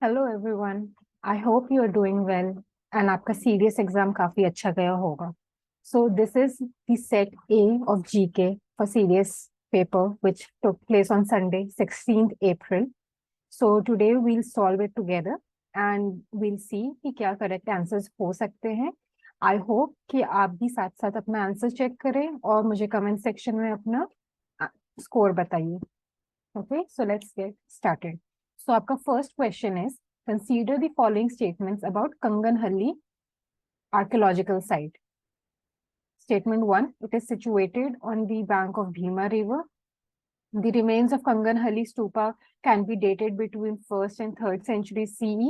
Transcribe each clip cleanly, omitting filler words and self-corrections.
Hello everyone. I hope you are doing well and आपका CDS exam काफी अच्छा गया होगा। So this is the set A of GK for CDS paper which took place on Sunday 16th April. So today we'll solve it together and we'll see कि क्या correct answers हो सकते हैं। I hope कि आप भी साथ साथ अपना आंसर चेक करें और मुझे कमेंट सेक्शन में अपना स्कोर बताइए। Okay, so let's get started. So आपका first question is, consider the following statements about Kanganhalli archaeological site. Statement 1, it is situated on the bank of Bhima River. The remains of Kanganhalli stupa can be dated between 1st and 3rd century CE.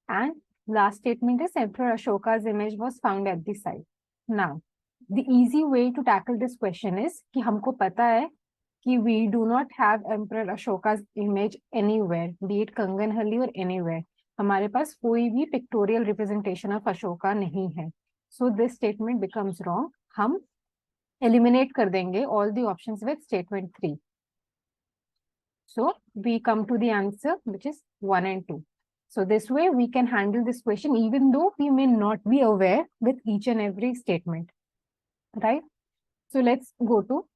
And last statement is, Emperor Ashoka's image was found at the site. Now, the easy way to tackle this question is कि हमको पता है कि we do not have Emperor Ashoka's image anywhere, be it Kanganhalli or anywhere. हमारे पास कोई भी pictorial representation of Ashoka नहीं है. So this statement becomes wrong. हम eliminate कर देंगे all the options with statement 3. So we come to the answer which is 1 and 2. So this way we can handle this question even though we may not be aware with each and every statement. Right? So let's go to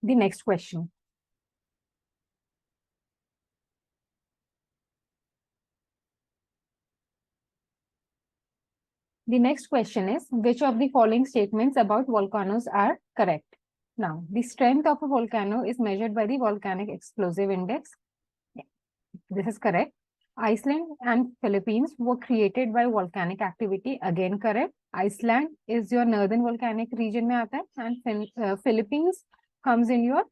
the next question. The next question is, which of the following statements about volcanoes are correct? Now, the strength of a volcano is measured by the volcanic explosive index. This is correct. Iceland and Philippines were created by volcanic activity. Again, correct. Iceland is your northern volcanic region में आता है, and Philippines comes in your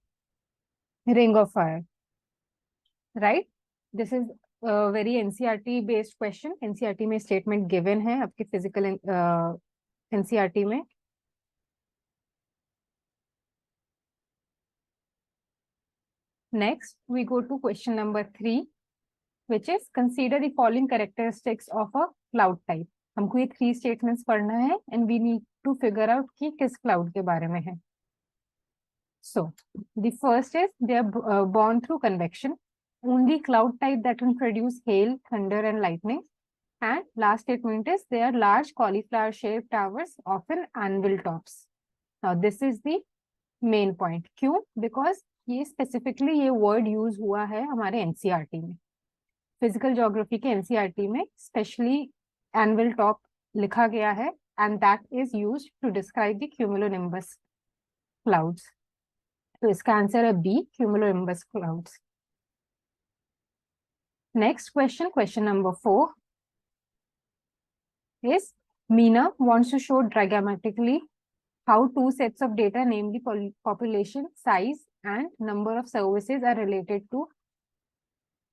ring of fire. Right? This is a very NCERT based question. NCERT में statement given है आपके physical NCERT में. Next, we go to question number 3, which is consider the following characteristics of a cloud type. हमको ये 3 statements पढ़ना है and we need to figure out कि किस cloud के बारे में है. So, the first is they are born through convection. Only cloud type that can produce hail, thunder and lightning. And last statement is they are large cauliflower shaped towers, often anvil tops. Now, this is the main point. क्यों? Because ये specifically ये word use हुआ है हमारे NCERT में, physical geography के NCERT में specially anvil top लिखा गया है and that is used to describe the cumulonimbus clouds. तो इसका आंसर है B, cumulonimbus clouds. Next question, question number 4 is Meena wants to show diagrammatically how 2 sets of data, namely population, size and number of services are related to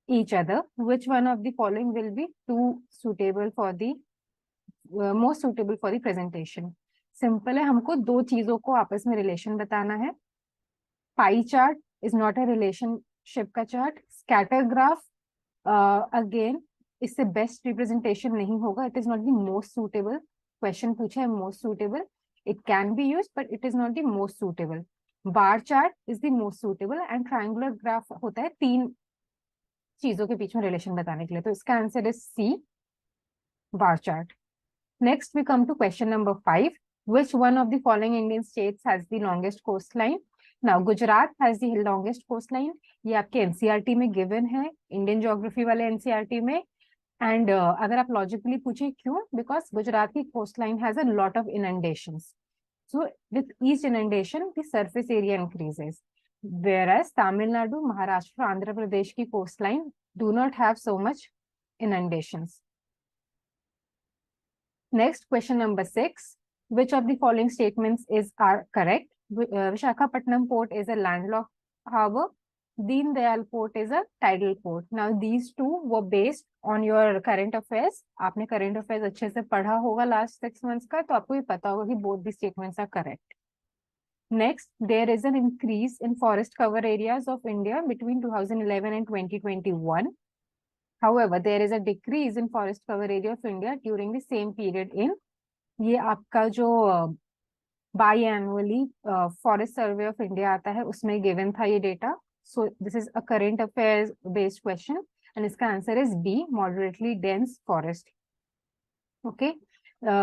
each other. Which one of the following will be most suitable for the presentation? Simple है, हमको 2 चीजों को आपस में relation बताना है. Pie chart is not a relationship का chart. Scatter graph again इससे बेस्ट रिप्रेजेंटेशन नहीं होगा. It is not the most suitable. Question पूछा है most suitable, it can be use but it is not the most suitable. Bar chart is the most suitable and triangular graph होता है 3 चीजों के बीच में relation बताने के लिए. तो इसका answer is C, bar chart. Next we come to question number 5. Which one of the following Indian states has the longest coastline? Now, Gujarat has the longest coastline. ये आपके एनसीईआरटी में गिवन है, Indian geography वाले NCERT में. And अगर आप logically पूछे क्यों, बिकॉज गुजरात की coastline has a lot of inundations. So with each inundation, the surface area increases. Whereas Tamil Nadu, Maharashtra, Andhra Pradesh की coastline do not have so much inundations. Next, question number 6. Which of the following statements are correct? Visakhapatnam port is a landlocked harbor. Deen Dayal port is a tidal port. Now, these two were based on your current affairs. आपने current affairs अच्छे से पढ़ा होगा last 6 months का, तो आपको ये पता होगा कि both the statements are correct. Next, there is an increase in forest cover areas of India between 2011 and 2021. However, there is a decrease in forest cover area of India during the same period in, ये आपका जो biannually forest survey of India आता है उसमें given था ये data. So this is a current affairs based question. And इसका answer is B, moderately dense forest. Okay.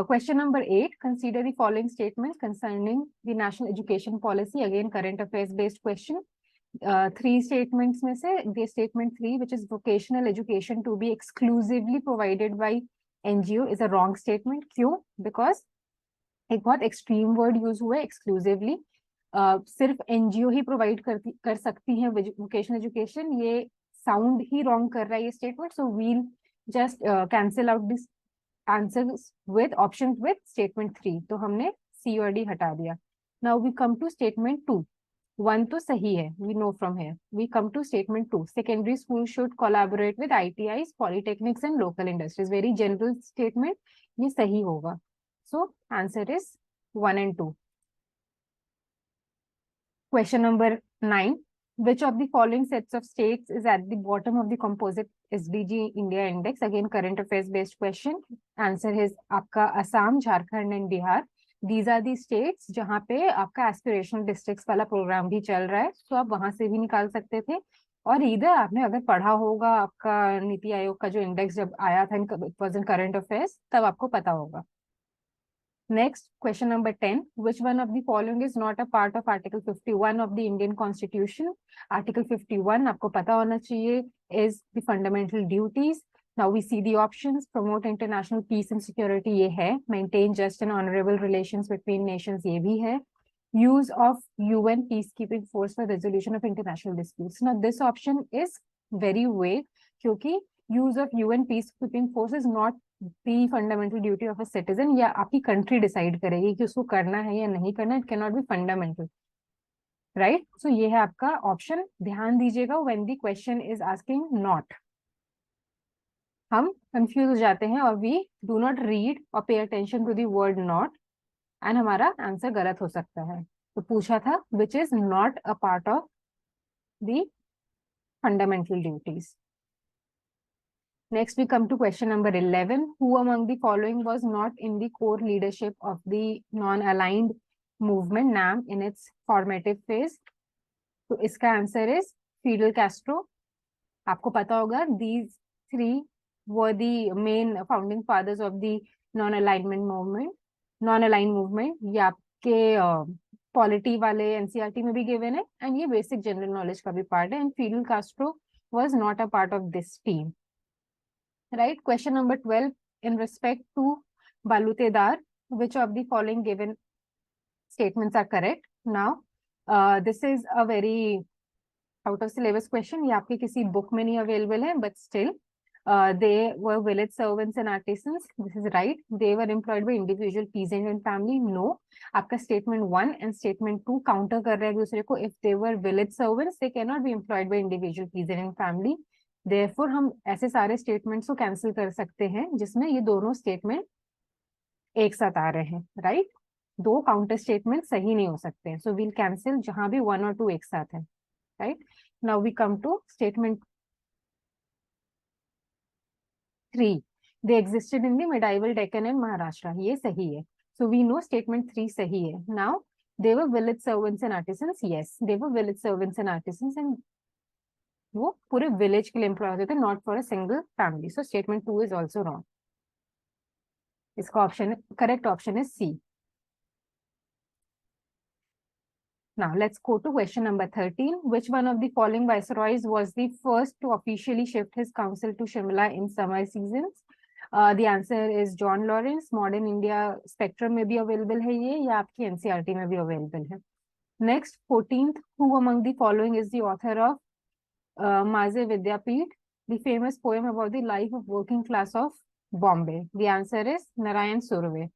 Question number 8. Consider the following statements concerning the national education policy. Again, current affairs based question. Three statements में से the statement 3, which is vocational education to be exclusively provided by NGO, is a wrong statement. क्यों? Because एक बहुत extreme word use हुआ है, exclusively. सिर्फ NGO ही provide कर सकती है वोकेशनल एजुकेशन. ये साउंड ही रॉन्ग कर रहा है ये statement. So we'll just cancel out this answers with options with statement 3. तो हमने सी और डी हटा दिया. Now we come to statement 2. 1 तो सही है, we know from here. We come to statement 2. Secondary school should collaborate with ITIs, polytechnics and local industries. Very general statement, ये सही होगा. So answer is 1 and 2. Question number 9. Which of the following sets of states is at the bottom of the composite SDG India index? Again, current affairs based question. Answer is आपका Assam, Jharkhand and Bihar. These are the states जहाँ पे आपका aspirational districts वाला programme भी चल रहा है. तो आप वहां से भी निकाल सकते थे. और इधर आपने अगर पढ़ा होगा आपका नीति आयोग का जो इंडेक्स जब आया था इन करंट अफेयर्स, तब आपको पता होगा. Next, question number 10. Which one of the following is not a part of Article 51 of the Indian Constitution? Article 51, आपको पता होना चाहिए, is the fundamental duties. Now we see the options. Promote international peace and security, ये है. Maintain just and honorable relations between nations, ये भी है. Use of UN peacekeeping force for resolution of international disputes. Now this option is very vague, क्योंकि use of UN peacekeeping force is not the fundamental duty of a citizen. या आपकी country decide करेगी कि उसको करना है या नहीं करना. It can not be fundamental, right. So ये है आपका ऑप्शन. ध्यान दीजिएगा when the question is asking not, हम कंफ्यूज हो जाते हैं और वी डू नॉट रीड और pay attention to the word not, and हमारा आंसर गलत हो सकता है. तो पूछा था which is not a part of the fundamental duties. Next, we come to question number 11. Who among the following was not in the core leadership of the non-aligned movement NAM in its formative phase? तो इसका answer is Fidel Castro. आपको पता होगा these three were the main founding fathers of the non-alignment movement. Non-aligned movement ये आपके polity वाले NCERT में भी गिवन है, एंड ये बेसिक जनरल नॉलेज का भी पार्ट है. And Fidel Castro was not a part of this team. Right. Question number 12. In respect to Balutedar, which of the following given statements are correct? Now, this is a very out of syllabus question. ये आपके किसी book में नहीं available है, but still, they were village servants and artisans. This is right. They were employed by individual peasant and family. No. आपका statement 1 and statement 2 counter कर रहे हैं दूसरे को. If they were village servants, they cannot be employed by individual peasant and family. Therefore, हम ऐसे सारे statements को कैंसिल कर सकते हैं जिसमें ये दोनों स्टेटमेंट एक साथ आ रहे हैं, राइट. दो काउंटर स्टेटमेंट सही नहीं हो सकते हैं. सो वील कैंसिल जहां भी 1 और 2 एक साथ है, right. Now we come to statement 3. They existed in the medieval Deccan and Maharashtra, ये सही है. सो वी नो स्टेटमेंट 3 सही है. Now they were village servants and artisans. Yes, they were village servants and artisans, and वो पूरे village के लिए employ होते थे, not for a single family. So statement 2 is also wrong. इसका option, correct option is C. Now let's go to question number 13. Which one of the following viceroys was the first to officially shift his council to Shimla in summer seasons? The answer is John Lawrence. Modern India Spectrum में भी available है ये, या आपकी NCERT में भी available है. Next, 14th. Who among the following is the author of Maze Vidyapeeth, the famous poem about the life of working class of Bombay? The answer is Narayan Surve.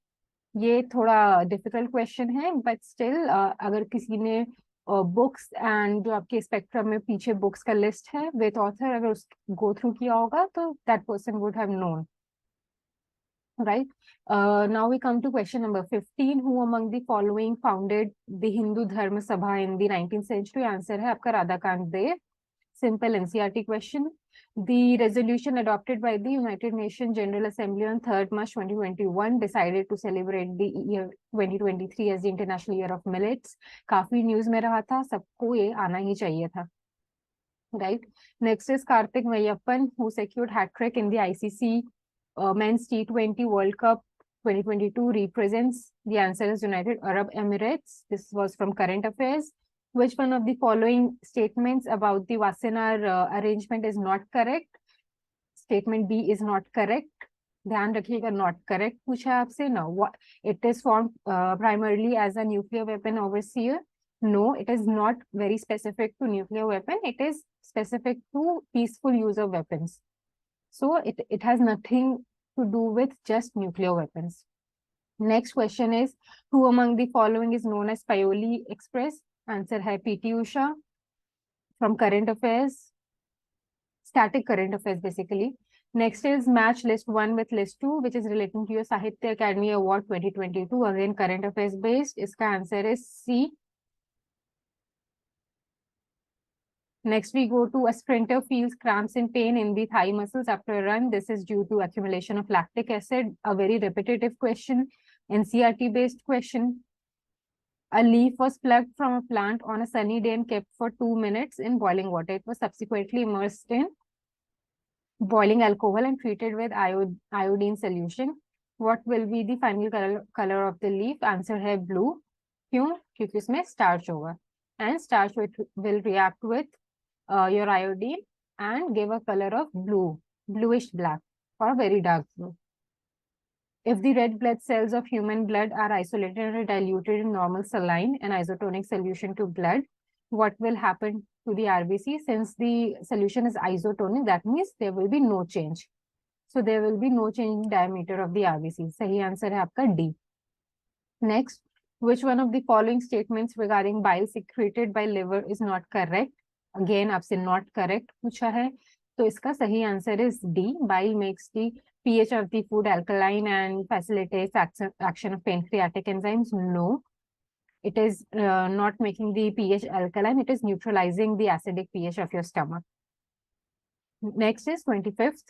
ये थोड़ा difficult question है, but still अगर किसी ने books and जो आपके spectrum में पीछे बुक्स का लिस्ट है विद ऑथर, अगर उस गो थ्रू किया होगा तो that person would have known, right. Now we come to question number 15. Who among the following founded the Hindu Dharma Sabha in the 19th century? Answer है आपका Radhakant Dev. Simple NCERT question. The resolution adopted by the United Nations General Assembly on 3rd March 2021 decided to celebrate the year 2023 as the International Year of Millets. काफी news में रहा था, सबको ये आना ही चाहिए था. right? Next is Karthik Mayappan, who secured hat trick in the ICC Men's T20 World Cup 2022 represents. The answer is United Arab Emirates. This was from current affairs. Which one of the following statements about the Wassenaar arrangement is not correct? Statement B is not correct. ध्यान रखिएगा, not correct पूछा है आपसे. Now, what it is formed primarily as a nuclear weapon overseer. No, it is not very specific to nuclear weapon. It is specific to peaceful use of weapons. So it has nothing to do with just nuclear weapons. Next question is, who among the following is known as Paoli Express? Answer hai PT Usha. From current affairs, static current affairs basically. Next is match list 1 with list 2, which is relating to your Sahitya Academy Award 2022. Again, current affairs based. Iska answer is C. Next, we go to a sprinter feels cramps and pain in the thigh muscles after a run. This is due to accumulation of lactic acid. A very repetitive question, NCERT based question. A leaf was plucked from a plant on a sunny day and kept for 2 minutes in boiling water. It was subsequently immersed in boiling alcohol and treated with iodine solution. What will be the final color of the leaf? Answer है blue. क्यों? क्योंकि इसमें starch होगा. And starch will react with your iodine and give a color of blue, bluish black or very dark blue. If the red blood cells of human blood are isolated and diluted in normal saline and isotonic solution to blood, what will happen to the RBC? Since the solution is isotonic, that means there will be no change. So there will be no change in diameter of the RBC. Sahi answer hai aapka D. Next, which one of the following statements regarding bile secreted by liver is not correct? Again, aapse not correct pucha hai. So iska sahi answer is D. Bile makes the pH of the food alkaline and facilitates action of pancreatic enzymes. No, it is not making the pH alkaline. It is neutralizing the acidic pH of your stomach. Next is 25th.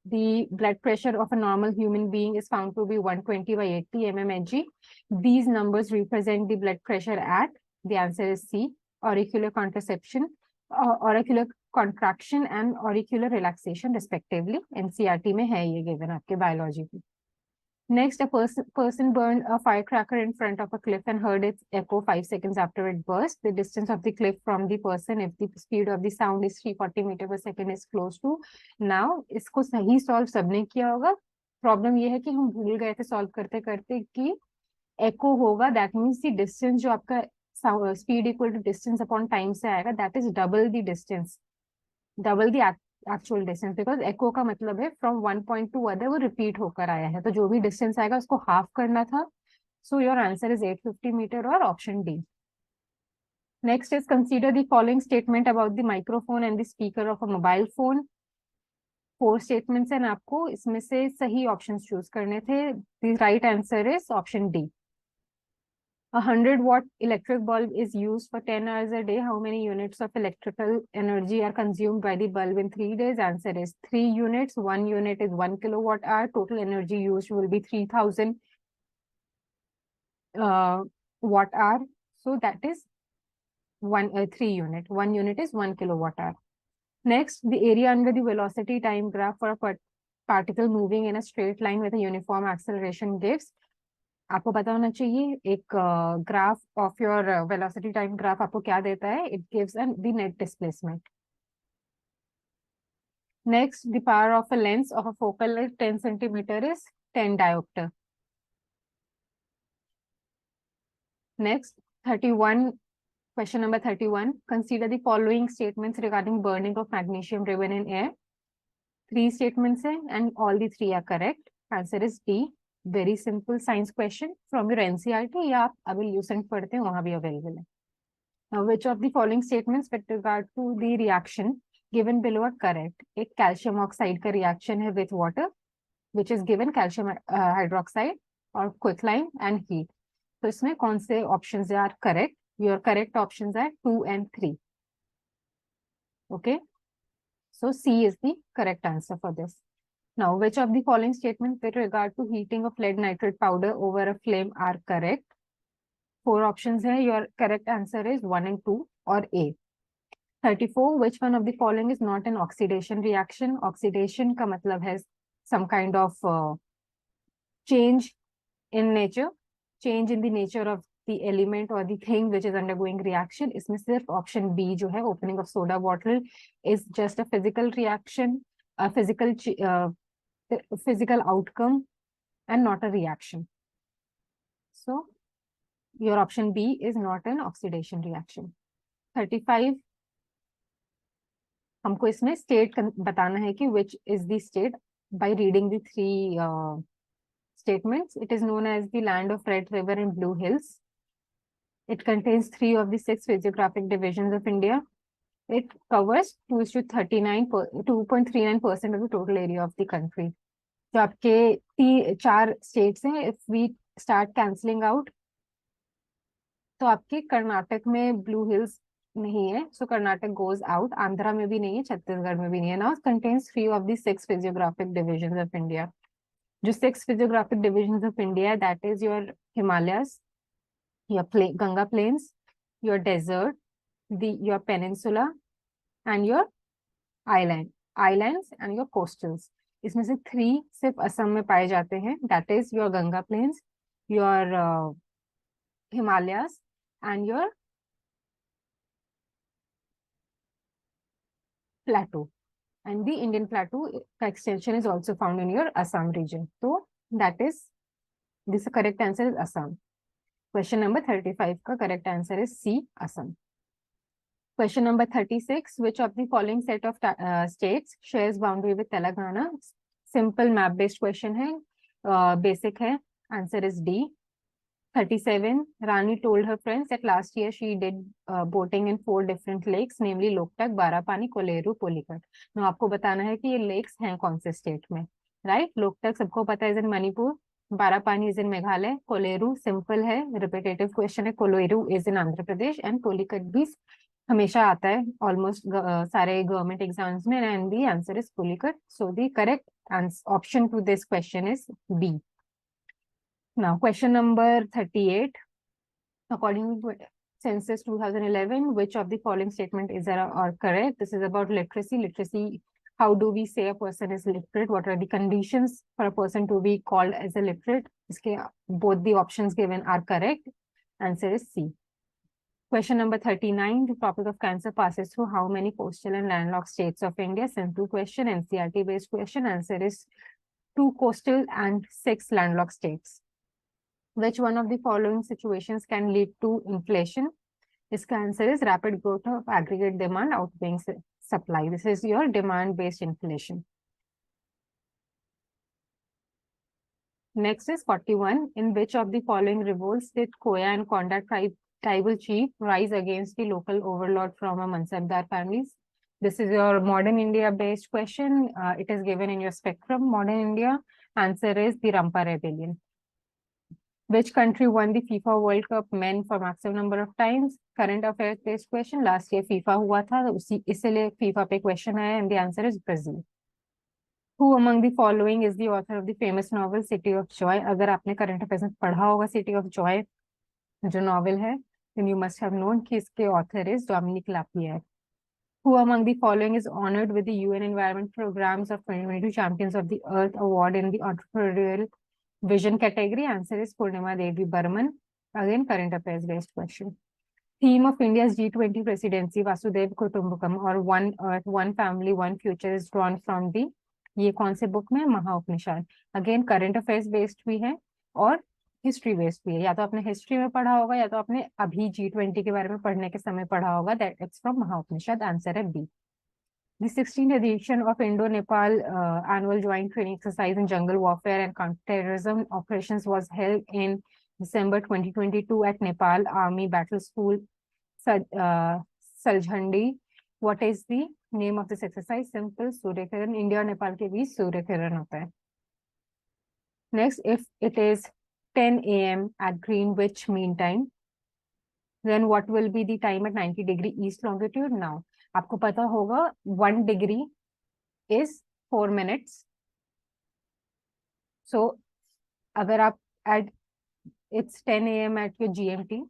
The blood pressure of a normal human being is found to be 120 by 80 mmHg. These numbers represent the blood pressure at, the answer is C, auricular contraception, auricular contraction and auricular relaxation respectively. NCERT में है ये given आपके biology की. Next, a person burned a firecracker in front of a cliff and heard its echo 5 seconds after it burst. The distance of the cliff from the person, if the speed of the sound is 340 meter per second, is close to. Now, इसको सही solve सबने किया होगा. Problem ये है कि हम भूल गए थे solve करते करते कि echo होगा. That means the distance जो आपका speed equal to distance upon time से आएगा, that is double the distance, double the actual distance, because echo का मतलब है from one point to other वो repeat होकर आया है, तो जो भी distance आएगा उसको half करना था. So your answer is 850 meter or option D. Next is consider the following statement about the microphone and the speaker of a mobile phone. 4 statements हैं, आपको इसमें से सही options choose करने थे. The right answer is option D. A 100-watt electric bulb is used for 10 hours a day. How many units of electrical energy are consumed by the bulb in 3 days? Answer is 3 units. 1 unit is 1 kilowatt hour. Total energy used will be 3000 watt hour. So that is 3 unit. 1 unit is 1 kilowatt hour. Next, the area under the velocity time graph for a particle moving in a straight line with a uniform acceleration gives. आपको पता होना चाहिए एक graph of your velocity time graph आपको क्या देता है? It gives the net displacement. Next, the power of a lens of a focal length 10 centimetre is 10 dioptre. Next 31, question number 31. Consider the following statements regarding burning of magnesium ribbon in air. 3 statements हैं and all the 3 are correct. Answer is D. Very simple science question from your NCERT या आप अभी Lucent पढ़ते हैं वहां भी available है. Now, which of the following statements with regard to the reaction given below are correct? एक calcium oxide का reaction है with water, which is given calcium hydroxide or quicklime and heat. तो इसमें कौन से options are correct? Your correct options are 2 and 3. Okay, so C is the correct answer for this. Now, which of the following statements with regard to heating of lead nitrate powder over a flame are correct? 4 options है. Your correct answer is 1 and 2 or A. 34, which one of the following is not an oxidation reaction? Oxidation का मतलब है some kind of change in nature, change in the nature of the element or the thing which is undergoing reaction. इसमें सिर्फ option B जो है, opening of soda bottle, is just a physical reaction, a physical outcome and not a reaction. So your option B is not an oxidation reaction. 35, हमको इसमें state बताना है कि which is the state by reading the three statements. It is known as the land of Red River and Blue Hills. It contains 3 of the 6 physiographic divisions of India. It covers 2.39% of the total area of the country. तो आपके 4 states हैं. If we start cancelling out, तो आपके कर्नाटक में blue hills नहीं है, so Karnataka goes out. Andhra में भी नहीं है, छत्तीसगढ़ में भी नहीं है. Now it contains 3 of the 6 physiographic divisions of India. जो 6 physiographic divisions of India, that is your Himalayas, your Ganga plains, your desert, your peninsula, and your islands and your coastals. इसमें से 3 सिर्फ असम में पाए जाते हैं. That is your Ganga plains, your Himalayas, and your plateau. And the Indian plateau extension is also found in your Assam region. So that is, this correct answer is Assam. Question number 35 का correct answer is C, Assam. Question number 36, which of the following set of states shares boundary with Telangana? Simple map based question है, basic है. Answer is D. 37, Rani told her friends that last year she did boating in 4 different lakes, namely Loktak, Barapani, Koleru, Polikat. Now आपको बताना है कि ये lakes हैं कौन से state में, right? Loktak सबको पता है is in Manipur, Barapani is in Meghalaya, Koleru simple है, repetitive question है, Koleru is in Andhra Pradesh, and Polikat भी हमेशा आता है almost सारे government exams में, and the answer is Polikat. So the correct option to this question is B. Now, question number 38. According to Census 2011, which of the following statement is or correct? This is about literacy. Literacy, how do we say a person is literate? What are the conditions for a person to be called as a literate? Both the options given are correct. Answer is C. Question number 39. The topic of cancer passes through how many coastal and landlocked states of India? Simple question, NCERT based question. Answer is 2 coastal and 6 landlocked states. Which one of the following situations can lead to inflation? This answer is rapid growth of aggregate demand outweighing supply. This is your demand-based inflation. Next is 41. In which of the following revolts did Koya and Konda tribal chief rise against the local overlord from a Mansabdar families? This is your modern India-based question. It is given in your spectrum, modern India. Answer is the Rampa Rebellion. Which country won the FIFA World Cup men for maximum number of times? Current affairs based question. Last year FIFA हुआ था, इसलिए FIFA पे question आया, and the answer is Brazil. Who among the following is the author of the famous novel City of Joy? अगर आपने current affairs में पढ़ा होगा City of Joy जो novel है, then you must have known कि इसके author is Dominic Lapierre. Who among the following is honored with the UN Environment Programs of 2022 Champions of the Earth Award in the entrepreneurial vision category? Answer is Purnima Devi Burman. Again, current affairs based question. Theme of India's G20 presidency, Vasudev Kutumbakam, or One Earth, One Family, One Future, is drawn from the, ये कौन से book में? Mahaupanishad. Again, current affairs based भी है और history based भी है. या तो आपने हिस्ट्री में पढ़ा होगा या तो आपने अभी G20 के बारे में पढ़ने के समय पढ़ा होगा. That it's from Mahaupanishad. Answer है B. The 16th edition of Indo-Nepal annual joint training exercise in jungle warfare and counter-terrorism operations was held in December 2022 at Nepal Army Battle School, Saljhandi. What is the name of this exercise? Simple, Surya Kiran. India और नेपाल के बीच Surya Kiran होता है. Next, if it is 10 a.m. at Greenwich Mean Time, then what will be the time at 90 degree east longitude? Now, आपको पता होगा 1 degree is 4 minutes. So, अगर आप at it's 10 a.m. at your GMT,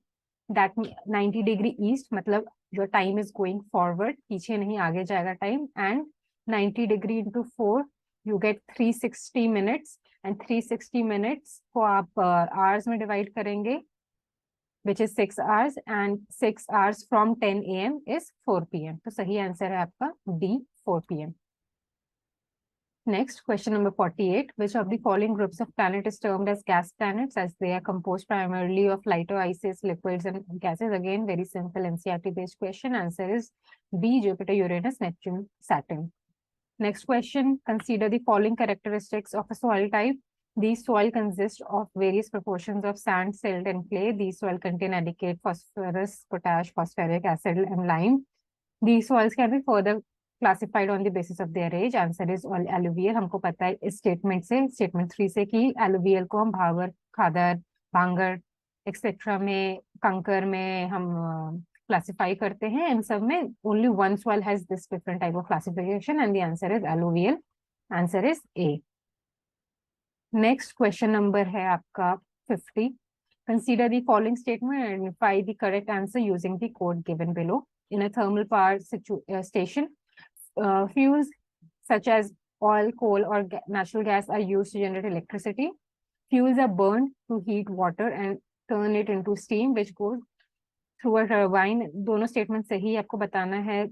that 90 degree east मतलब your time is going forward, पीछे नहीं आगे जाएगा time, and 90 degree into 4 you get 360 minutes, and 360 minutes को आप hours में divide करेंगे, which is 6 hours, and 6 hours from 10 AM is 4 PM. तो सही आंसर है आपका D, 4 PM. Next, question number 48. Which of the following groups of planet is termed as gas planets, as they are composed primarily of lighter ices, liquids, and gases? Again, very simple NCERT-based question. Answer is B, Jupiter, Uranus, Neptune, Saturn. Next question. Consider the following characteristics of a soil type. These soil consist of various proportions of sand, silt, and clay. These soil contain adequate phosphorus, potash, phosphoric acid, and lime. These soils can be further classified on the basis of their age. Answer is all alluvial. हमको पता है इस statement से, statement 3 से, कि alluvial को हम भावर, खादर, भांगर एक्सेट्रा में, कंकर में हम क्लासिफाई करते हैं. इन सब में only one soil has this different type of classification, and the answer is alluvial. Answer is A. Next question number है आपका 50. Consider the following statement and identify the correct answer using the code given below. In a thermal power station, fuels such as oil, coal, or natural gas are used to generate electricity. Fuels are burned to heat water and turn it into steam, which goes through a turbine. दोनों statement सही आपको बताना है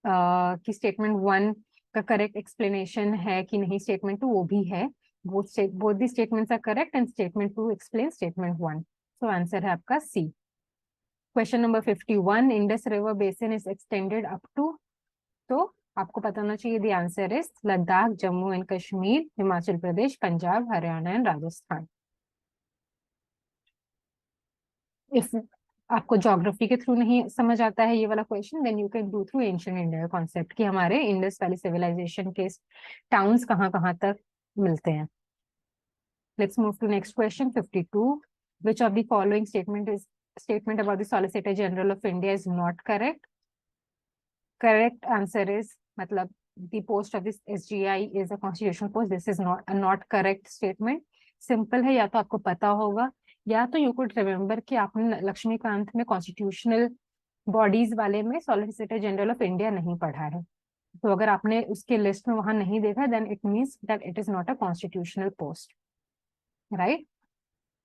कि statement 1 का correct explanation है कि नहीं, statement 2 वो भी है. Both the statements are correct, and statement 2 explains statement 1. So answer है आपका C. Question number 51. Indus River Basin is extended up to. तो आपको पता होना चाहिए the answer is Ladakh, Jammu and Kashmir, Himachal Pradesh, Punjab, Haryana and Rajasthan. If आपको ज्योग्राफी के थ्रू नहीं समझ आता है ये वाला question, then you can do through ancient India concept कि हमारे इंडस वैली सिविलाइजेशन के टाउन्स कहाँ तक मिलते हैं. Let's move to next question 52. Which of the following statement about the Solicitor General of India is not correct? Correct answer is, मतलब the post of this SGI is a constitutional post. This is not a not correct statement. Simple है, या तो आपको पता होगा, या तो you could remember कि आपने लक्ष्मीकांत में constitutional bodies वाले में Solicitor General of India नहीं पढ़ा है. तो अगर आपने उसके लिस्ट में वहां नहीं देखा, then it means that it is not a constitutional post, right?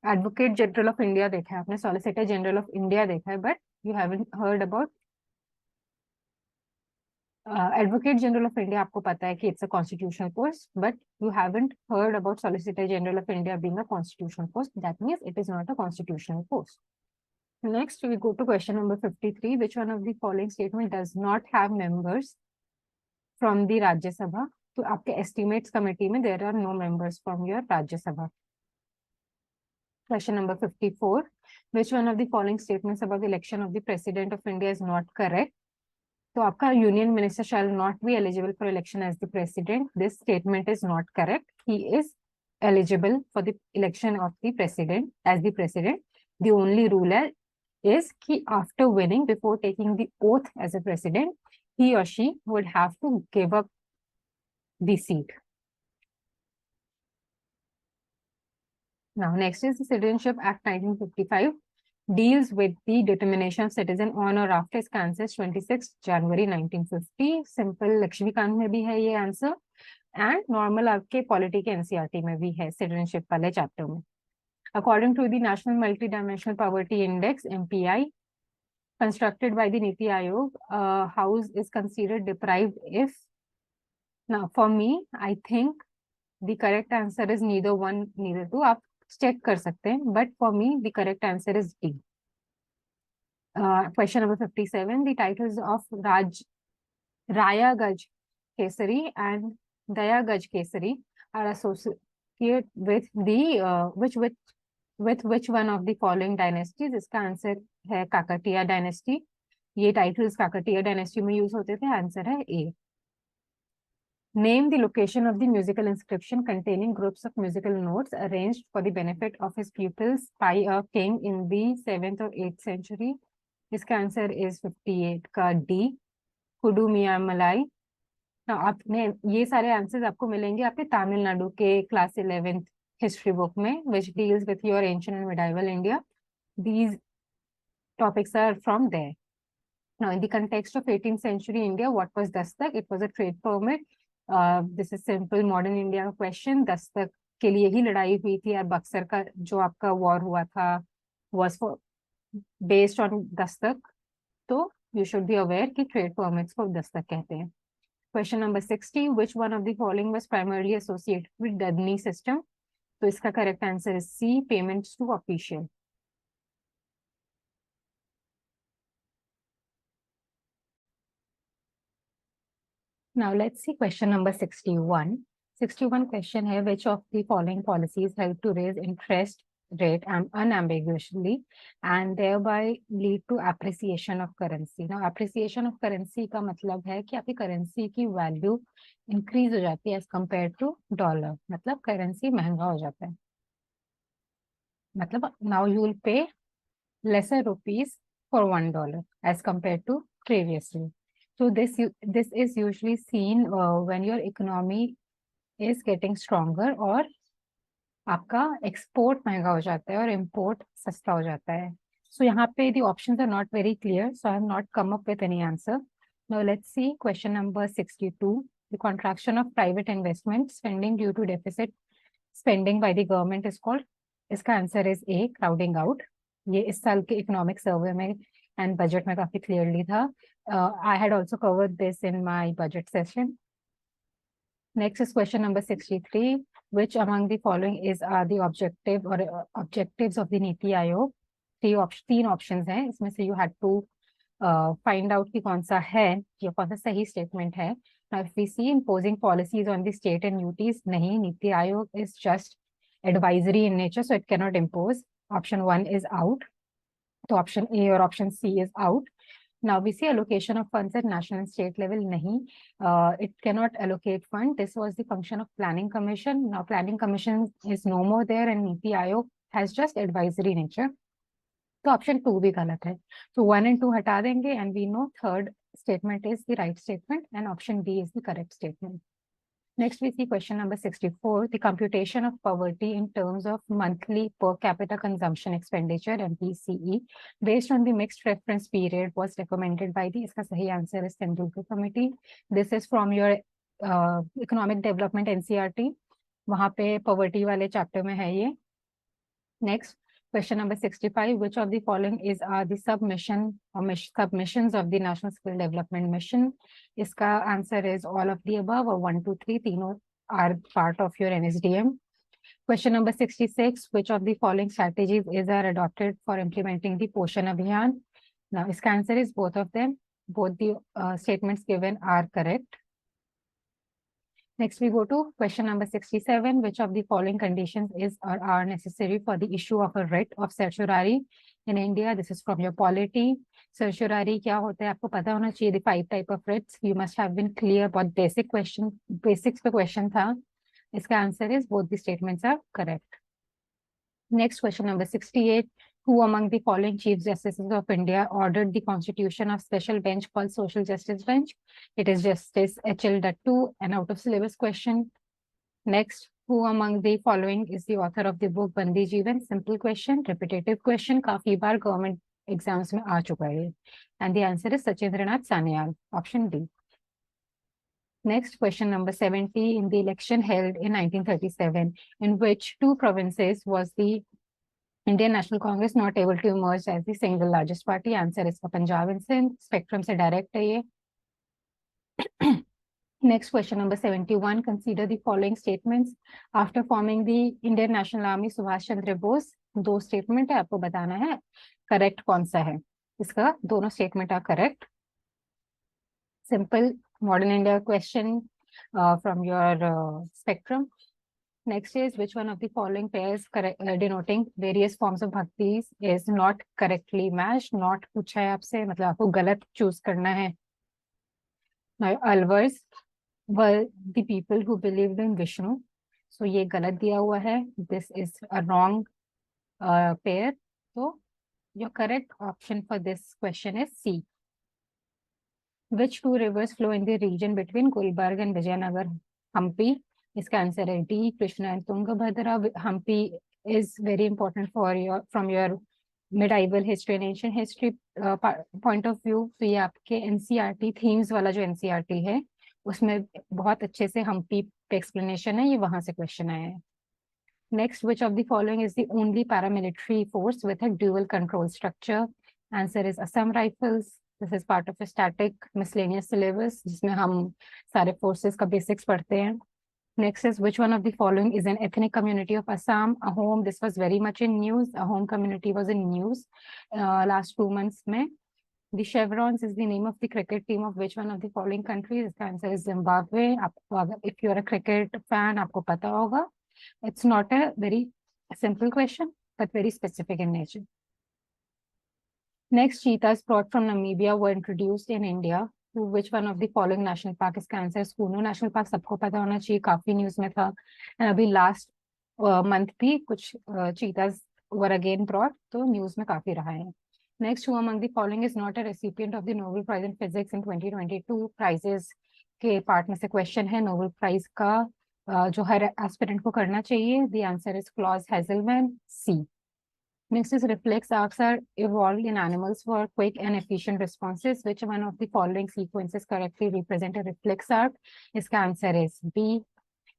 Advocate General of India देखा है आपने, Solicitor General of India देखा है, but you haven't heard about Advocate General of India. आपको पता है कि it's a constitutional post, but you haven't heard about Solicitor General of India being a constitutional post. That means it is not a constitutional post. Next, we go to question number 53. Which one of the following statement does not have members from the Rajya Sabha? तो आपके estimates committee में there are no members from your Rajya Sabha. Question number 54. Which one of the following statements about the election of the President of India is not correct? तो आपका Union Minister shall not be eligible for election as the President. This statement is not correct. He is eligible for the election of the President as the President. The only rule is कि after winning, before taking the oath as a President, he or she would have to give up the seat. Now, next is the Citizenship Act 1955 deals with the determination of citizen on or after its census 26 January 1950. Simple Laxmikant में भी है ये answer, and normal आपके polity के NCERT में भी है citizenship वाले चैप्टर में. According to the National Multidimensional Poverty Index (MPI) constructed by the Niti Aayog, a house is considered deprived if. Now, for me, I think the correct answer is neither one, neither two. आप check कर सकते हैं, but for me, the correct answer is D. Question number 57. The titles of Raya Gaj Kesari and Daya Gaj Kesari are associated with the with which one of the following dynasties? इसका answer है Kakatiya dynasty. ये titles Kakatiya dynasty में use होते थे. Answer है A. Name the location of the musical inscription containing groups of musical notes arranged for the benefit of his pupils by a king in the 7th or 8th century. इसका answer is 58 का D. कुडुमियामलाई. Now, आपने ये सारे answers आपको मिलेंगे आपके तमिलनाडु के class 11th history book में, which deals with your ancient and medieval India. These topics are from there. Now, in the context of 18th century India, what was dastak? It was a trade permit. This is simple modern India question. Dastak के लिए ही लड़ाई हुई थी, और बक्सर का जो आपका war हुआ था was for based on Dastak. तो you should be aware कि trade permits को दस्तक कहते हैं. Question number 60, which one of the following was primarily associated with Dudney system? तो इसका correct answer is C, payments to official. Now let's see question number 61. 61 question है, which of the following policies help to raise interest rate unambiguously and thereby lead to appreciation of currency. Now appreciation of currency का मतलब है कि आपकी currency की value increase हो जाती है as compared to dollar. मतलब currency महंगा हो जाता है. मतलब now you will pay lesser rupees for $1 as compared to previously. So this is usually seen when your economy is getting stronger और आपका export महंगा हो जाता है और import सस्ता हो जाता है. So यहाँ पे the options are not very clear, so I have not come up with any answer. Now let's see question number 62. The contraction of private investment spending due to deficit spending by the government is called. इसका answer is A, crowding out. ये इस साल के economic survey में and budget में काफी clearly था. I had also covered this in my budget session. Next is question number 63. Which among the following is the objective or objectives of the Niti Aayog? तीन options हैं, इसमें से you had to find out कि कौन सा है या कौन सा सही statement है. Now if we see imposing policies on the state and UTs, नहीं, Niti Aayog is just advisory in nature, so it cannot impose. Option 1 is out. So option A or option C is out. Now we see allocation of funds at national and state level. Nahi, it cannot allocate fund. This was the function of planning commission. Now planning commission is no more there and Niti Aayog has just advisory nature. So option 2 भी गलत है. So 1 and 2 हटा देंगे and we know third statement is the right statement and option D is the correct statement. Next, we see question number 64. The computation of poverty in terms of monthly per capita consumption expenditure (MPCE) based on the mixed reference period was recommended by the. इसका सही answer is Tendulkar Committee. This is from your economic development NCERT. वहाँ पे poverty वाले chapter में है ये. Next, question number 65. Which of the following is the submissions of the National Skill Development Mission? इसका answer is all of the above or 1, 2, 3. तीनों are part of your NSDM. Question number 66. Which of the following strategies are adopted for implementing the Poshan Abhiyan? Now, इसका answer is both of them. Both the statements given are correct. Next, we go to question number 67. Which of the following conditions are necessary for the issue of a writ of certiorari in India? This is from your polity. Certiorari क्या होता है आपको पता होना चाहिए. The 5 type of writs. You must have been clear about basics पे question था. इसका answer is both the statements are correct. Next, question number 68. Who among the following Chief Justices of India ordered the constitution of special bench called Social Justice Bench? It is Justice H.L. Dattu, an out-of-syllabus question. Next, who among the following is the author of the book Bandi Jeevan? Simple question, repetitive question, काफी बार government exams में आ चुका है. And the answer is Sachindranath Sanyal, option D. Next, question number 70. In the election held in 1937, in which two provinces was the Indian National Congress not able to emerge as the single largest party? Answer is for Punjab and Sindh. Spectrum से direct है ये. Next, question number 71. Consider the following statements. After forming the Indian National Army, Subhash Chandra Bose, दो statement है, आपको बताना है correct कौन सा है. इसका दोनों statement are correct. Simple modern India question from your spectrum. Next is which one of the following pairs denoting various forms of bhaktis is not correctly matched? Not पूछा है आपसे, मतलब आपको गलत choose करना है. Now, Alvars were the people who believed in Vishnu. So ये गलत दिया हुआ है. This is a wrong pair. So your correct option for this question is C. Which two rivers flow in the region between Gulbarga and Vijayanagar? Hampi. इसका answer है D, Krishna and Tungabhadra. Hampi is very important for from your medieval history and ancient history point of view, तो ये आपके NCERT themes वाला जो NCERT है उसमें बहुत अच्छे से हम्पी पे एक्सप्लेनेशन है, ये वहां से क्वेश्चन आया है। Next, which of the following is the only paramilitary force with a dual control structure? Answer is Assam Rifles. This is part of a static miscellaneous syllabus जिसमें हम सारे forces का basics पढ़ते हैं. Next is, which one of the following is an ethnic community of Assam? Ahom. This was very much in news. Ahom community was in news last 2 months में. The chevrons is the name of the cricket team of which one of the following countries? The answer is Zimbabwe. आपको अगर if you are a cricket fan आपको पता होगा. It's not a very simple question, but very specific in nature. Next, cheetahs brought from Namibia were introduced in India. To which one of the following national park is cancer? Kuno National Park सबको पता होना चाहिए, काफी news में था. And अभी last month भी कुछ cheetahs were again brought, तो न्यूज में काफी रहा है. Next, who among the following is not a recipient of the Nobel Prize in Physics in 2022? Prizes के पार्ट में से क्वेश्चन है. नोबेल प्राइज का जो हर एस्पिरेंट को करना चाहिए. The answer is Klaus Hasselmann, C. Next is reflex arcs are evolved in animals for quick and efficient responses. Which one of the following sequences correctly represent a reflex arc? इसका answer is B.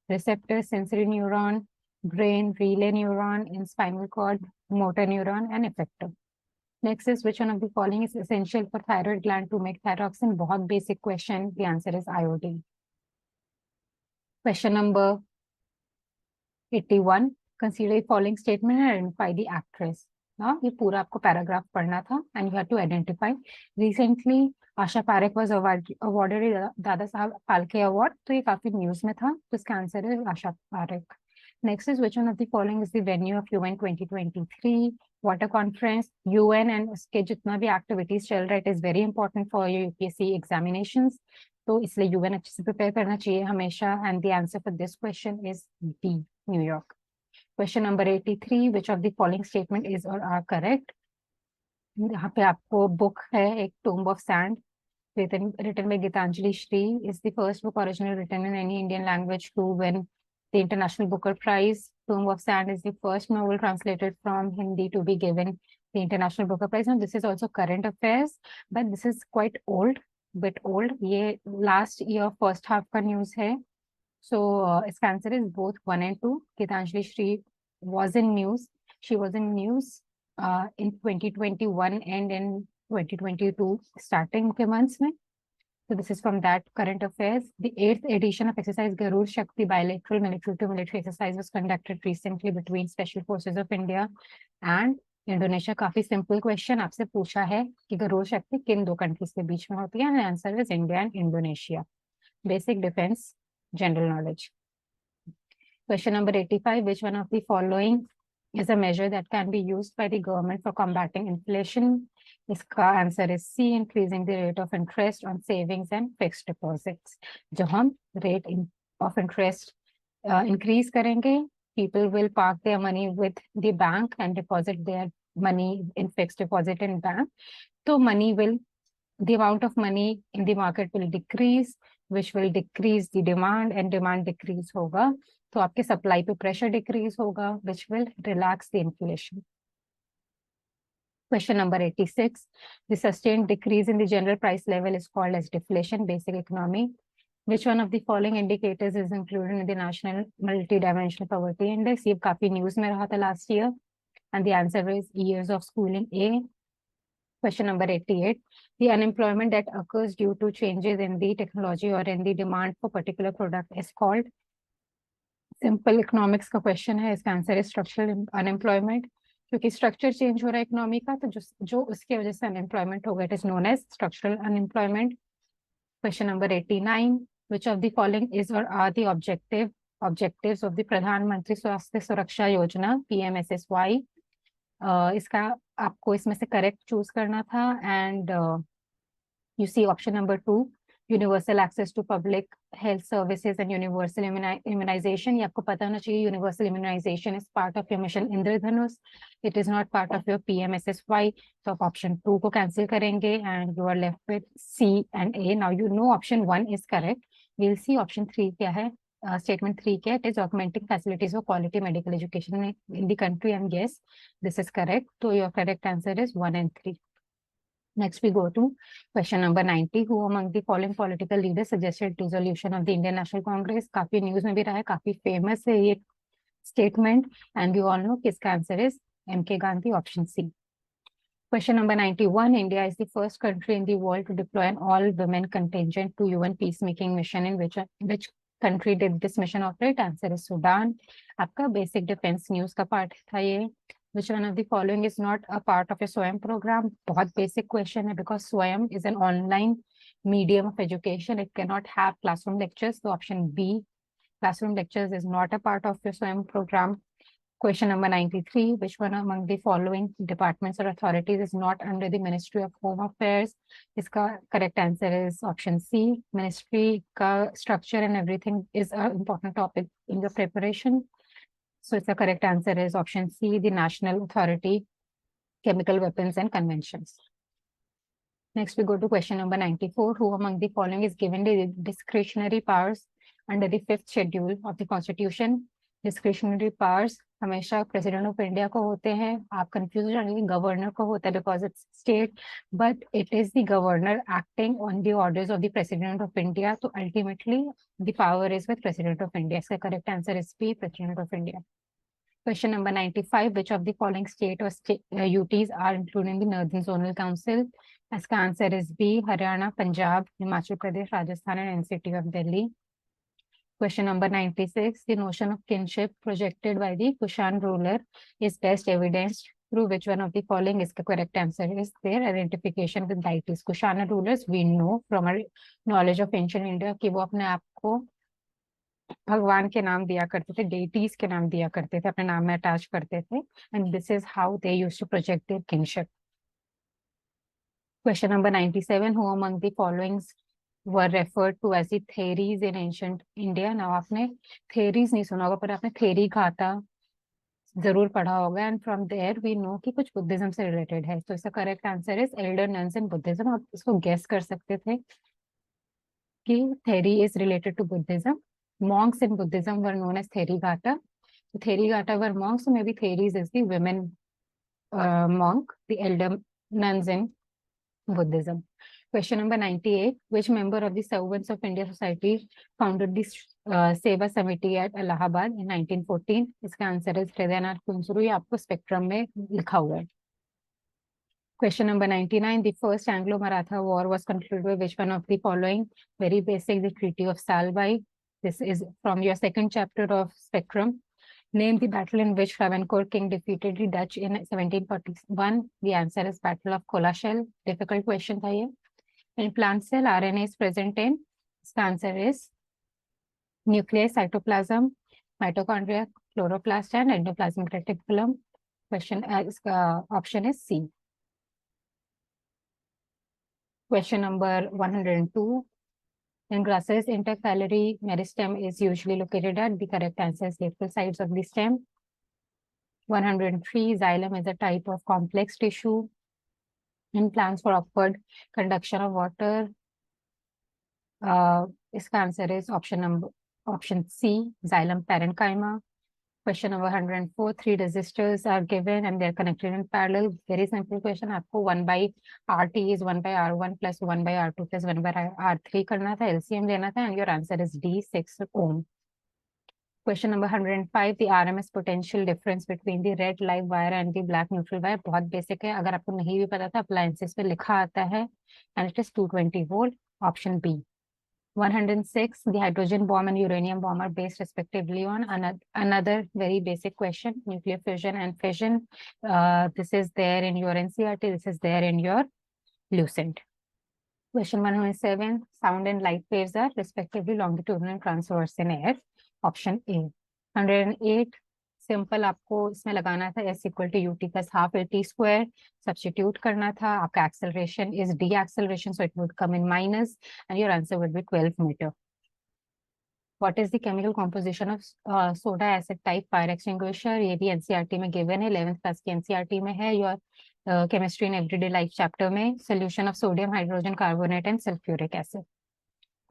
Receptor, sensory neuron, brain, relay neuron, in spinal cord, motor neuron, and effector. Next is, which one of the following is essential for thyroid gland to make thyroxine? बहुत basic question. The answer is iodine. Question number 81. Consider the following statement and identify the actress. हाँ, ये पूरा आपको paragraph पढ़ना था and you have to identify. Recently, Asha Parekh was awarded Dada Saheb Phalke award, तो ये काफी न्यूज में था, तो इसका आंसर है Asha Parekh. Next is, which one of the following is the venue of UN 2023 water conference? UN and उसके जितना भी activities चल रहा है, it is very important for your UPSC examinations. तो इसलिए UN अच्छे से prepare करना चाहिए हमेशा. And the answer for this question is D, New York. Question number 83. Which of the following statement is or are correct? यहाँ पे आपको book है एक Tomb of Sand written by Gitanjali Shri. Is the first book originally written in any Indian language to win the International Booker Prize. Tomb of Sand is the first novel translated from Hindi to be given the International Booker Prize. And this is also current affairs, but this is quite old, bit old. ये last year first half का news है. So its answer is both 1 and 2. Gitanjali Shri was in news. She was in news in 2021 and in 2022 starting के months में. So this is from that current affairs. The 8th edition of exercise Garud Shakti bilateral military to military exercise was conducted recently between Special Forces of India and Indonesia. काफी simple question आपसे पूछा है कि गरुड़ शक्ति किन दो countries के बीच में होती है, and the answer is India and Indonesia. Basic defense general knowledge. Question number 85. Which one of the following is a measure that can be used by the government for combating inflation? इसका answer is C, increasing the rate of interest on savings and fixed deposits. जब हम rate of interest increase करेंगे, people will park their money with the bank and deposit their money in fixed deposit in bank. So the amount of money in the market will decrease, which will decrease the demand, and demand decrease होगा, तो आपके supply पे pressure decrease होगा, which will relax the inflation. Question number 86. The sustained decrease in the general price level is called as deflation, basic economy. Which one of the following indicators is included in the National Multidimensional Poverty Index? ये काफी news में रहा था last year, and the answer is years of schooling, A. Question number 88. The unemployment that occurs due to changes in the technology or in the demand for particular product is called? Simple economics का question है, इसका answer है structural unemployment. क्योंकि structure change हो रहा है economy का, तो जो उसके वजह से अनएम्प्लॉयमेंट होगा, it is known as structural unemployment. Question number 89. Which of the following is और are the objectives of the Pradhan Mantri Swasthya सुरक्षा योजना PMSSY? इसका आपको इसमें से करेक्ट चूज करना था, and you see option number 2, universal access to public health services and universal immunisation. ये आपको पता होना चाहिए, universal immunisation is part of your mission Indradhanush, it is not part of your PMSSY. तो आप ऑप्शन 2 को कैंसिल करेंगे and you are left with C and A. Now you know option 1 is correct. Will see option 3 क्या है. statement 3 के, it is augmenting facilities for quality medical education in the country, and yes, this is correct. So your correct answer is 1 and 3. Next, we go to question number 90. Who among the following political leaders suggested dissolution of the Indian National Congress? काफी news में भी रहा है, काफी famous है ये statement, and you all know किसका answer is M.K. Gandhi, option C. Question number 91. India is the first country in the world to deploy an all-women contingent to UN peacemaking mission. In which country did this mission operate? Answer is Sudan. आपका basic defense news का part था ये. Which one of the following is not a part of your SWAYAM program? बहुत basic question है, because SWAYAM is an online medium of education. It cannot have classroom lectures. So option B, classroom lectures, is not a part of your SWAYAM program. Question number 93. Which one among the following departments or authorities is not under the Ministry of Home Affairs? इसका correct answer is option C. Ministry का structure and everything is an important topic in your preparation. So it's the correct answer is option C, the National Authority, Chemical Weapons and Conventions. Next, we go to question number 94. Who among the following is given the discretionary powers under the 5th schedule of the Constitution? Discretionary powers हमेशा president of India को होते हैं. आप confuse हो जाएंगे, governor को होता है because it's state, but it is the governor acting on the orders of the president of India. तो ultimately the power is with president of India. इसका correct answer is B, president of India. Question number 95. Which of the following state or UTs are included in the Northern Zonal Council? इसका answer is B, Haryana, Punjab, Himachal Pradesh, Rajasthan and NCT of Delhi. Question number 96. The notion of kinship projected by the Kushan ruler is best evidenced through which one of the following? Is the correct answer is their identification with deities. Kushana rulers, we know from our knowledge of ancient India कि वो अपने आप को भगवान के नाम दिया करते थे, deities के नाम दिया करते थे, अपने नाम में अटैच करते थे, and this is how they used to project their kinship. Question number 97. Who among the following were referred to as the theories in ancient India? Now आपने theories नहीं सुना होगा, पर आपने theory घाटा जरूर पढ़ा होगा, and from there we know कि कुछ बुद्धिज्म से रिलेटेड है. तो इसका correct answer is Elder nuns in Buddhism. आप इसको गेस कर सकते थे कि theory is related to Buddhism. Monks in Buddhism were known as Therigata. So Therigata were monks, so maybe theories is the women monk, the elder nuns in Buddhism. Question number 98. Which member of the Servants of India Society founded the Seva Committee at Allahabad in 1914? इसका answer है हृदयनाथ कुंसरू. ये आपको spectrum में लिखा हुआ है. Question number 99. The first Anglo-Maratha war was concluded by which one of the following? Very basic, the Treaty of Salbai. This is from your second chapter of Spectrum. Name the battle in which Travancore king defeated the Dutch in 1741. The answer is Battle of Colashell. Difficult question था ये. In plant cell, RNA is present in, the answer is nucleus, cytoplasm, mitochondria, chloroplast and endoplasmic reticulum. Question option is C. Question number 102. In grasses, intercalary meristem is usually located at, the correct answer is lateral sides of the stem. 103. Xylem is a type of complex tissue in plants for upward conduction of water. इसका answer is option C, xylem parenchyma. Question number 104. 3 resistors are given and they are connected in parallel. Very simple question. आपको 1 by RT is 1 by R1 plus 1 by R2 plus 1 by R3 करना था, LCM लेना था, and your answer is D, 6 ohm. Question number 105. The RMS potential difference between the red live wire and the black neutral wire. बहुत basic है, अगर आपको नहीं भी पता था appliances पे लिखा आता है, and it is 220 volt. Option B. 106. The hydrogen bomb and uranium bomb are based respectively on another very basic question, nuclear fusion and fission. This is there in your NCERT. This is there in your Lucent. Question 107. Sound and light waves are respectively longitudinal and transverse in air. Option A. 108. Simple आपको इसमें लगाना था S equal to UT plus half LT square. Substitute करना था. आपका acceleration is D acceleration, so it would come in minus, and your answer would be 12 meter. What is the chemical composition of soda acid type fire extinguisher? ये भी NCERT में given है, 11th class की NCERT में है, your chemistry in everyday life chapter में. Solution of sodium hydrogen carbonate and sulfuric acid.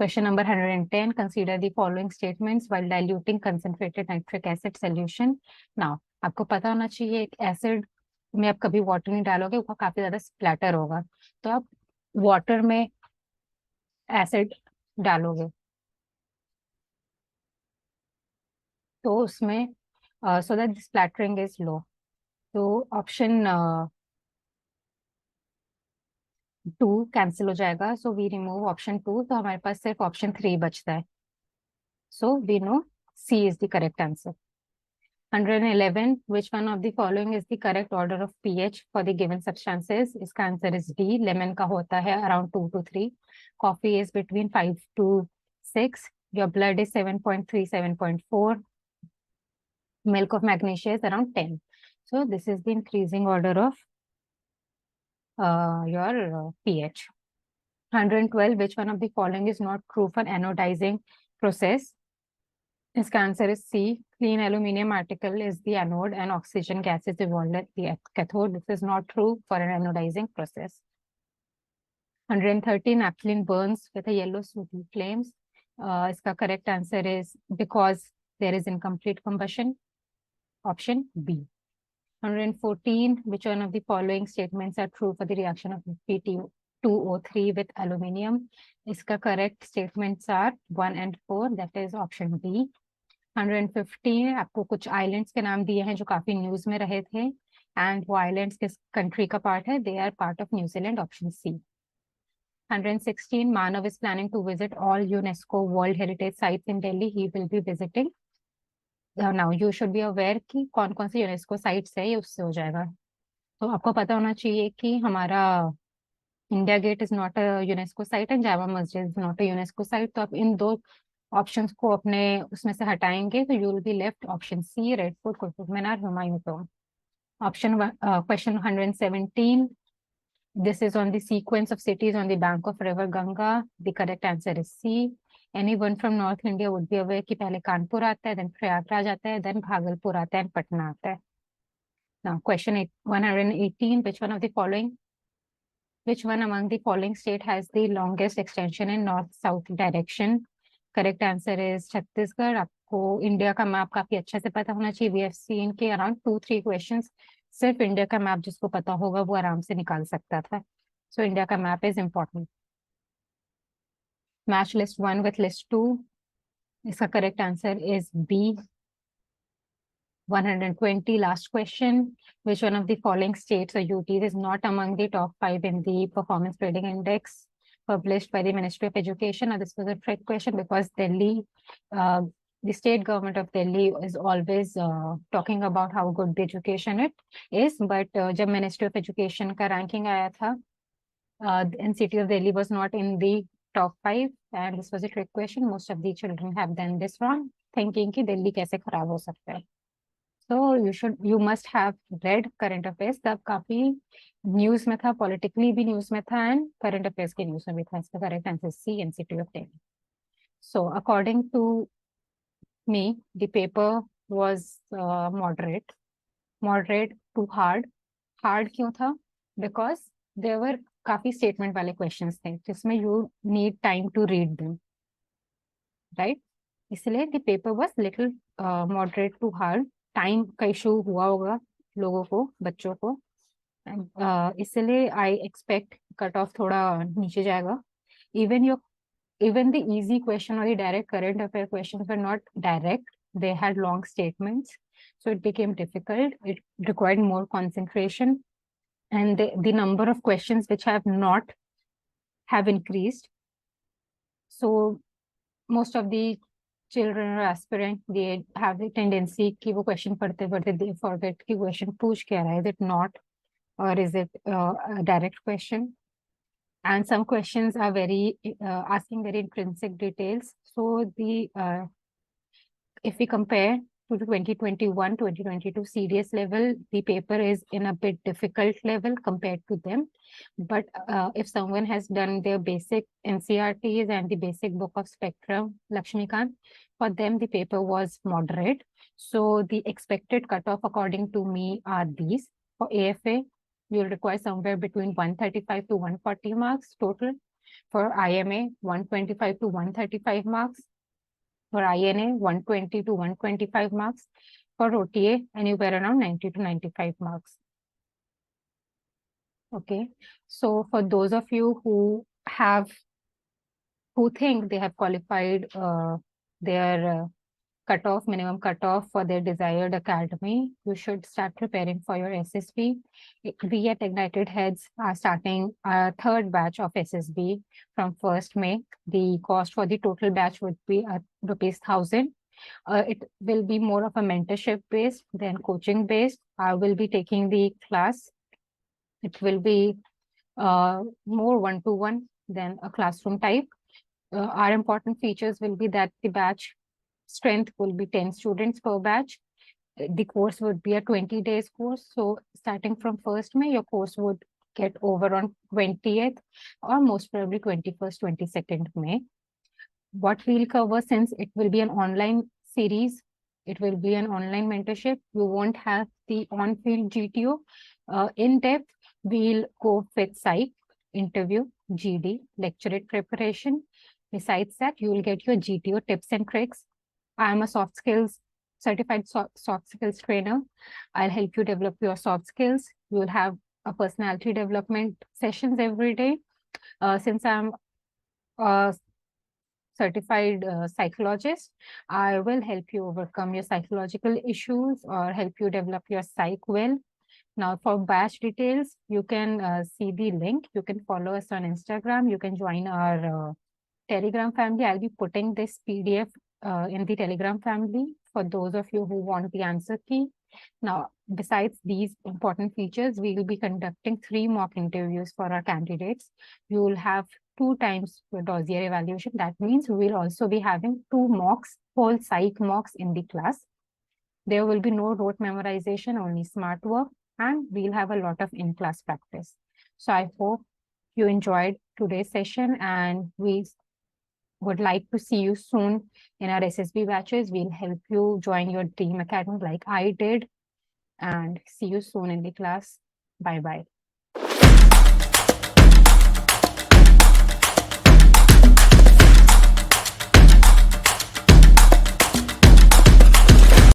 Question number 110, consider the following statements while diluting concentrated nitric acid solution. Now, आपको पता होना चाहिए एक एसिड में आप कभी वाटर नहीं डालोगे, वो काफी ज्यादा स्प्लैटर होगा, तो आप वाटर में एसिड डालोगे तो उसमें सो दैट स्प्लैटरिंग इज लो। तो ऑप्शन 2 कैंसिल हो जाएगा, सो वी रिमूव ऑप्शन 2, तो हमारे पास सिर्फ ऑप्शन 3 बचता है। So we know C is the correct answer. 111, which one of the following is the correct order of pH for the given substances? इसका answer is D. Lemon का होता है around 2 to 3, coffee is between 5 to 6, your blood is 7.3 7.4, milk of magnesia is around 10. So this is the increasing order of your pH. 112, which one of the following is not true for anodizing process? इसका answer is C. Clean aluminium article is the anode and oxygen gas is evolved at the cathode. This is not true for an anodizing process. 113, naphthalene burns with a yellow sooty flames. इसका correct answer is because there is incomplete combustion. Option B. 114, which one of the following statements are true for the reaction of PT2O3 with aluminium? इसका correct statements are 1 and 4, that is option B. 115, आपको कुछ islands के नाम दिए हैं जो काफी news में रहे थे, एंड वो आइलैंड्स किस कंट्री का पार्ट है? They are part of New Zealand, option C. 116, Manav is planning to visit all UNESCO World Heritage Sites in Delhi. He will be visiting. Now you should be aware कि कौन कौन सी UNESCO sites है, ये उससे हो जाएगा। तो आपको पता होना चाहिए कि हमारा India gate is not a UNESCO site and Jama Masjid is not a UNESCO site. तो आप इन दो ऑप्शंस को अपने उसमें से हटाएंगे तो you will be left option C, Red Fort, Qutub Minar, Humayun Tomb. Option question 117, this is on the sequence of cities on the bank of river Ganga. The correct answer is C. Anyone from North India would be aware कि पहले कानपुर आता है, then Prayagraj आता है, then Bhagalpur आता है, and Patna आता है। Now question 118, which one among the following state has the longest extension in north-south direction? Correct answer is Chhattisgarh. आपको इंडिया का मैप काफी अच्छे से पता होना चाहिए। We have seen के around 2-3 questions सिर्फ इंडिया का मैप जिसको पता होगा वो आराम से निकाल सकता था। So इंडिया का map is important. Match list 1 with list 2. इसका correct answer is B. 120, last question. Which one of the following states or UTs is not among the top 5 in the performance grading index published by the Ministry of Education? Now this was a trick question because Delhi, the state government of Delhi is always talking about how good the education it is, but जब Ministry of Education का ranking आया था, and city of Delhi was not in the top 5, and this was a trick question. Most of the children have done this wrong, thinking कि दिल्ली कैसे खराब हो सकता है। So you must have read current affairs. तब काफी news में था, पॉलिटिकली भी न्यूज में था, एंड करंट अफेयर्स के न्यूज में भी था। इसका correct answer C, NCT of Delhi. So according to me, the paper was moderate to hard. Hard क्यों था? Because there were काफी स्टेटमेंट वाले क्वेश्चंस थे जिसमें you need time to read them, right? इसलिए the paper was little moderate to hard. Time का issue हुआ होगा लोगों को, बच्चों को, इसलिए आई एक्सपेक्ट कट ऑफ थोड़ा नीचे जाएगा। even the easy question or the direct current affair questions were not direct, they had long statements, so it became difficult. It required more concentration, and the number of questions which have increased. So most of the children or aspirant, they have the tendency कि वो question पढ़ते पढ़ते they forget कि question पूछ क्या रहा है, is it not or is it a direct question? And some questions are very asking very intrinsic details. So if we compare to the 2021-2022 CDS level, the paper is in a bit difficult level compared to them. But if someone has done their basic NCRTs and the basic book of spectrum, Lakshmikant, for them the paper was moderate. So the expected cutoff according to me are these. For AFA, you'll require somewhere between 135 to 140 marks total. For IMA, 125 to 135 marks. For INA, 120 to 125 marks. For OTA, anywhere around 90 to 95 marks. Okay, so for those of you who think they have qualified their minimum cutoff for their desired academy, you should start preparing for your SSB. We at Ignited Heads are starting our third batch of SSB from 1st May. The cost for the total batch would be rupees 1,000. It will be more of a mentorship based than coaching based. I will be taking the class. It will be more one-to-one than a classroom type. Our important features will be that the batch strength will be 10 students per batch. The course would be a 20 days course. So starting from 1st May, your course would get over on 20th or most probably 21st, 22nd May. What we'll cover, since it will be an online series, it will be an online mentorship. You won't have the on-field GTO. In depth, we'll go with psych, interview, GD, lecturate preparation. Besides that, you will get your GTO tips and tricks. I am a certified soft skills trainer. I'll help you develop your soft skills. You will have a personality development sessions every day. Since I'm a certified psychologist, I will help you overcome your psychological issues or help you develop your psych well. Now, for batch details, you can see the link. You can follow us on Instagram. You can join our Telegram family. I'll be putting this PDF in the Telegram family for those of you who want the answer key. Now, besides these important features, we will be conducting 3 mock interviews for our candidates. You will have 2 times your dossier evaluation. That means we will also be having 2 mocks, whole psych mocks in the class. There will be no rote memorization, only smart work, and we'll have a lot of in-class practice. So I hope you enjoyed today's session, and we would like to see you soon in our SSB batches. We'll help you join your dream academy like I did, and see you soon in the class. Bye-bye.